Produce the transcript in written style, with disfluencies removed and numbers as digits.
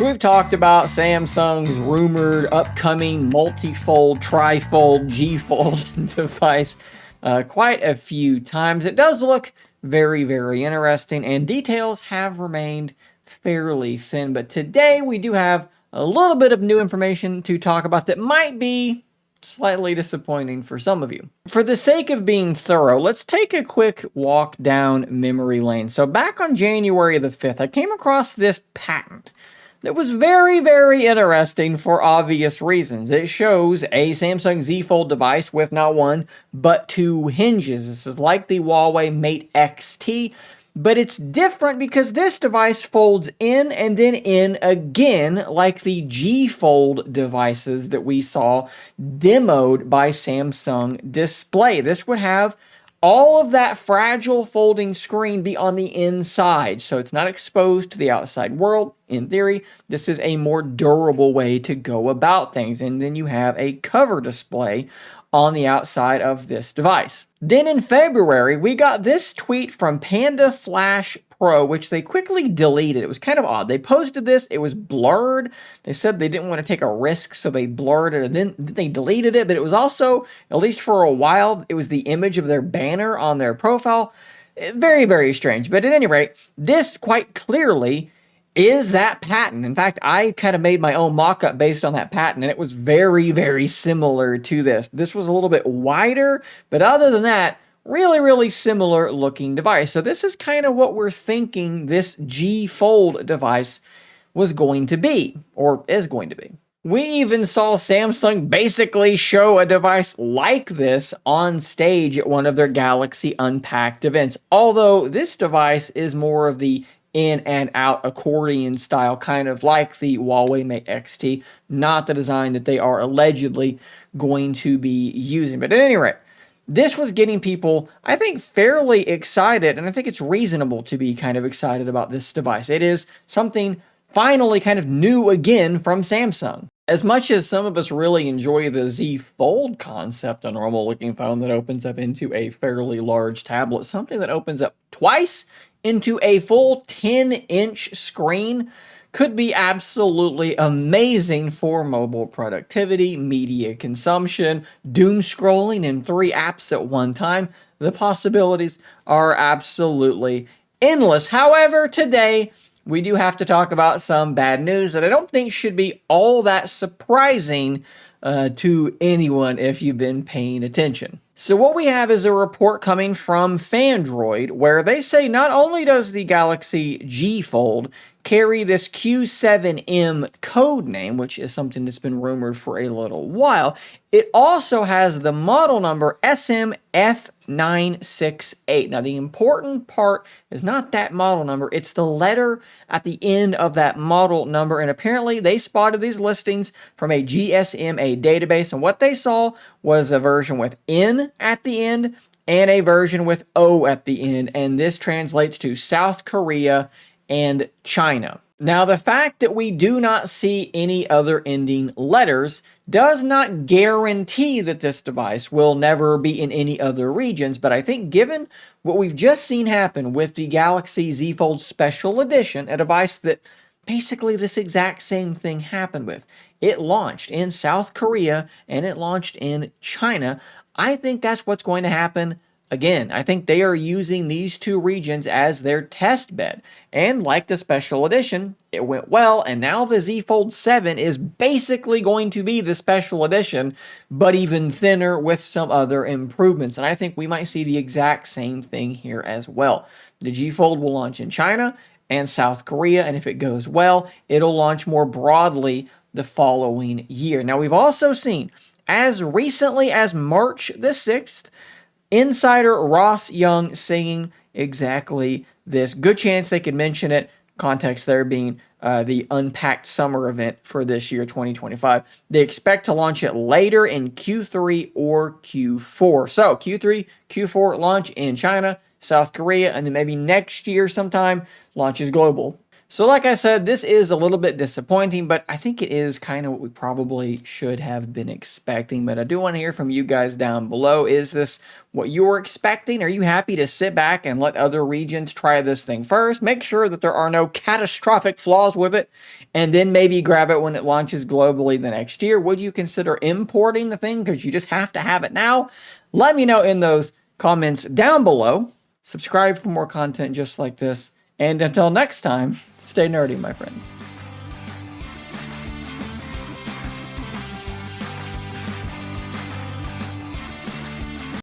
So we've talked about Samsung's rumored upcoming multi-fold, tri-fold, G-fold device quite a few times. It does look very, very interesting, and details have remained fairly thin. But today we do have a little bit of new information to talk about that might be slightly disappointing for some of you. For the sake of being thorough, let's take a quick walk down memory lane. So back on January the 5th, I came across this patent that was very, very interesting for obvious reasons. It shows a Samsung Z Fold device with not one, but two hinges. This is like the Huawei Mate XT, but it's different because this device folds in and then in again, like the G Fold devices that we saw demoed by Samsung Display. This would have all of that fragile folding screen be on the inside, so it's not exposed to the outside world. In theory, this is a more durable way to go about things. And then you have a cover display on the outside of this device. Then in February, we got this tweet from Panda Flash Pro, which they quickly deleted. It was kind of odd. They posted this, it was blurred. They said they didn't want to take a risk, so they blurred it, and then they deleted it. But it was also, at least for a while, it was the image of their banner on their profile. Very, very strange. But at any rate, this quite clearly is that patent. In fact, I kind of made my own mock-up based on that patent, and it was very, very similar to this. This was a little bit wider, but other than that, really, really similar looking device. So this is kind of what we're thinking this G Fold device was going to be, or is going to be. We even saw Samsung basically show a device like this on stage at one of their Galaxy Unpacked events, although this device is more of the in and out accordion style, kind of like the Huawei Mate XT, not the design that they are allegedly going to be using. But at any rate, this was getting people, I think, fairly excited, and I think it's reasonable to be kind of excited about this device. It is something finally kind of new again from Samsung. As much as some of us really enjoy the Z Fold concept, a normal looking phone that opens up into a fairly large tablet, something that opens up twice into a full 10-inch screen could be absolutely amazing for mobile productivity, media consumption, doom scrolling in 3 apps at one time. The possibilities are absolutely endless. However, today we do have to talk about some bad news that I don't think should be all that surprising to anyone if you've been paying attention. So what we have is a report coming from Phandroid where they say not only does the Galaxy G Fold carry this Q7M code name, which is something that's been rumored for a little while, it also has the model number SMF968. Now, the important part is not that model number, it's the letter at the end of that model number, and apparently they spotted these listings from a GSMA database, and what they saw was a version with N at the end and a version with O at the end, and this translates to South Korea and China. Now, the fact that we do not see any other ending letters does not guarantee that this device will never be in any other regions, but I think given what we've just seen happen with the Galaxy Z Fold Special Edition, a device that basically this exact same thing happened with. It launched in South Korea and it launched in China. I think that's what's going to happen again. I think they are using these two regions as their test bed. And like the Special Edition, it went well, and now the Z Fold 7 is basically going to be the Special Edition, but even thinner with some other improvements. And I think we might see the exact same thing here as well. The G Fold will launch in China and South Korea, and if it goes well, it'll launch more broadly the following year. Now, we've also seen, as recently as March the 6th, insider Ross Young saying exactly this. Good chance they could mention it. Context there being the Unpacked Summer event for this year, 2025. They expect to launch it later in Q3 or Q4. So Q3, Q4 launch in China, South Korea, and then maybe next year sometime launches global. So like I said, this is a little bit disappointing, but I think it is kind of what we probably should have been expecting. But I do want to hear from you guys down below. Is this what you were expecting? Are you happy to sit back and let other regions try this thing first? Make sure that there are no catastrophic flaws with it, and then maybe grab it when it launches globally the next year. Would you consider importing the thing because you just have to have it now? Let me know in those comments down below. Subscribe for more content just like this. And until next time, stay nerdy, my friends.